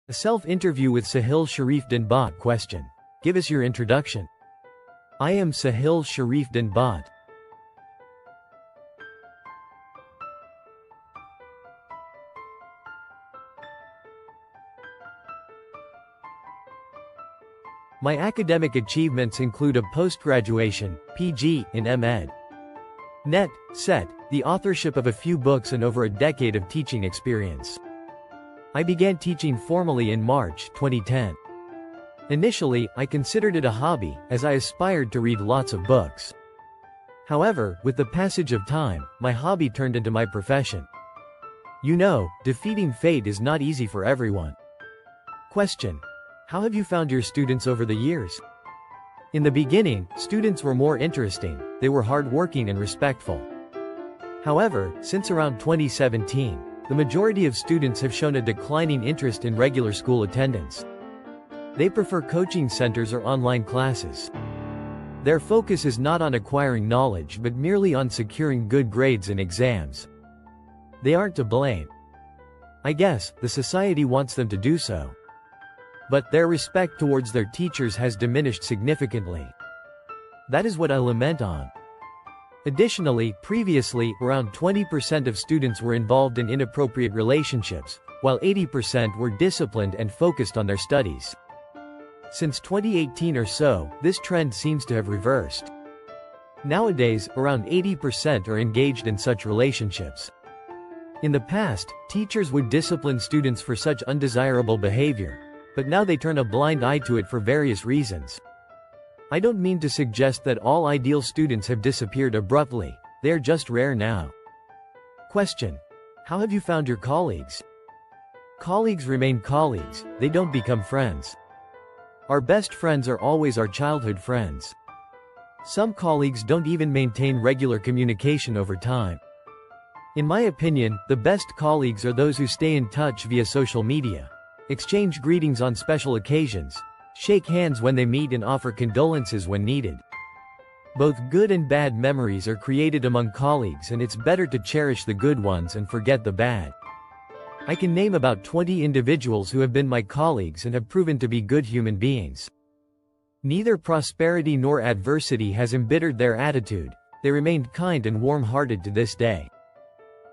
A self-interview with Sahil Sharifdin Bhat. Question. Give us your introduction. I am Sahil Sharifdin Bhat. My academic achievements include a post-graduation, PG, in M.Ed. Net, Set, the authorship of a few books and over a decade of teaching experience. I began teaching formally in March 2010. Initially, I considered it a hobby, as I aspired to read lots of books. However, with the passage of time, my hobby turned into my profession. You know, defeating fate is not easy for everyone. Question. How have you found your students over the years? In the beginning, students were more interesting, they were hardworking and respectful. However, since around 2017, the majority of students have shown a declining interest in regular school attendance. They prefer coaching centers or online classes. Their focus is not on acquiring knowledge but merely on securing good grades in exams. They aren't to blame. I guess, the society wants them to do so. But their respect towards their teachers has diminished significantly. That is what I lament on. Additionally, previously, around 20% of students were involved in inappropriate relationships, while 80% were disciplined and focused on their studies. Since 2018 or so, this trend seems to have reversed. Nowadays, around 80% are engaged in such relationships. In the past, teachers would discipline students for such undesirable behavior, but now they turn a blind eye to it for various reasons. I don't mean to suggest that all ideal students have disappeared abruptly, they are just rare now. Question. How have you found your colleagues? Colleagues remain colleagues, they don't become friends. Our best friends are always our childhood friends. Some colleagues don't even maintain regular communication over time. In my opinion, the best colleagues are those who stay in touch via social media, exchange greetings on special occasions, shake hands when they meet and offer condolences when needed. Both good and bad memories are created among colleagues, and it's better to cherish the good ones and forget the bad. I can name about 20 individuals who have been my colleagues and have proven to be good human beings. Neither prosperity nor adversity has embittered their attitude, they remained kind and warm-hearted to this day.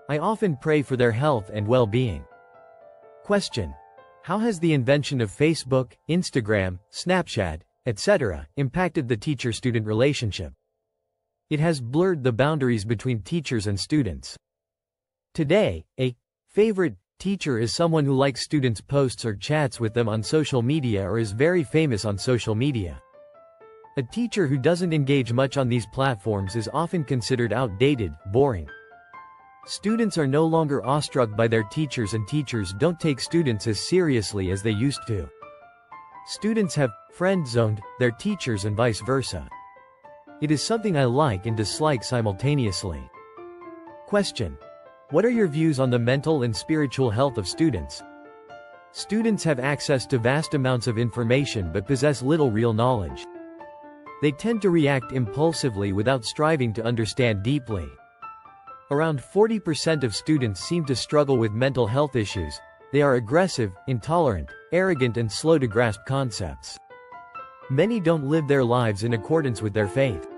I often pray for their health and well-being. Question. How has the invention of Facebook, Instagram, Snapchat, etc., impacted the teacher-student relationship? It has blurred the boundaries between teachers and students. Today, a favorite teacher is someone who likes students' posts or chats with them on social media or is very famous on social media. A teacher who doesn't engage much on these platforms is often considered outdated, boring. Students are no longer awestruck by their teachers, and teachers don't take students as seriously as they used to. Students have friend-zoned their teachers and vice versa. It is something I like and dislike simultaneously. Question. What are your views on the mental and spiritual health of students? Students have access to vast amounts of information but possess little real knowledge. They tend to react impulsively without striving to understand deeply. Around 40% of students seem to struggle with mental health issues. They are aggressive, intolerant, arrogant, and slow to grasp concepts. Many don't live their lives in accordance with their faith.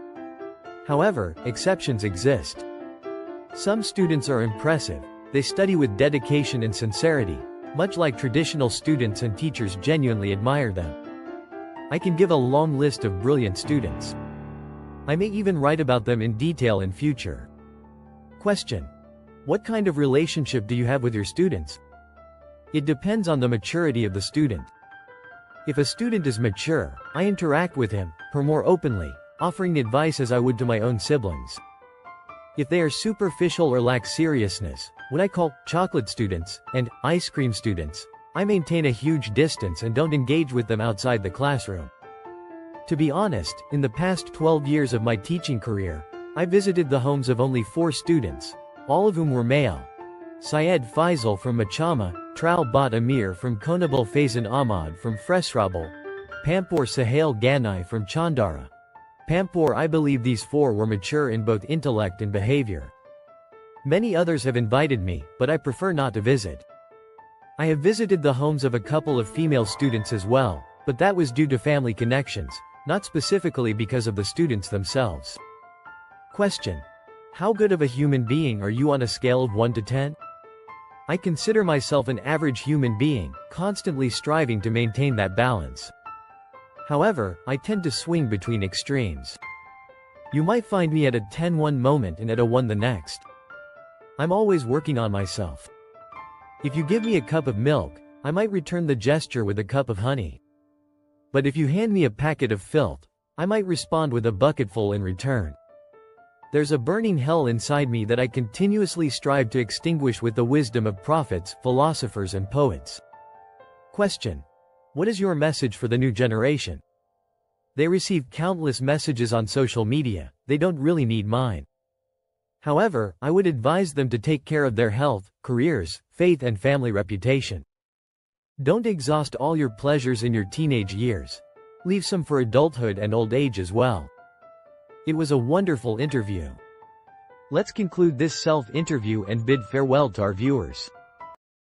However, exceptions exist. Some students are impressive. They study with dedication and sincerity, much like traditional students, and teachers genuinely admire them. I can give a long list of brilliant students. I may even write about them in detail in future. Question. What kind of relationship do you have with your students? It depends on the maturity of the student. If a student is mature, I interact with him, her more openly, offering advice as I would to my own siblings. If they are superficial or lack seriousness, what I call chocolate students and ice cream students, I maintain a huge distance and don't engage with them outside the classroom. To be honest, in the past 12 years of my teaching career, I visited the homes of only 4 students, all of whom were male. Syed Faisal from Machama, Tral Bhat Amir from Konabal, Faizan Ahmad from Fresrabal, Pampur Sahil Ganai from Chandara. Pampur. I believe these 4 were mature in both intellect and behavior. Many others have invited me, but I prefer not to visit. I have visited the homes of a couple of female students as well, but that was due to family connections, not specifically because of the students themselves. Question. How good of a human being are you on a scale of 1 to 10? I consider myself an average human being, constantly striving to maintain that balance. However, I tend to swing between extremes. You might find me at a 10 one moment and at a 1 the next. I'm always working on myself. If you give me a cup of milk, I might return the gesture with a cup of honey. But if you hand me a packet of filth, I might respond with a bucketful in return. There's a burning hell inside me that I continuously strive to extinguish with the wisdom of prophets, philosophers and poets. Question. What is your message for the new generation? They receive countless messages on social media, they don't really need mine. However, I would advise them to take care of their health, careers, faith and family reputation. Don't exhaust all your pleasures in your teenage years. Leave some for adulthood and old age as well. It was a wonderful interview. Let's conclude this self-interview and bid farewell to our viewers.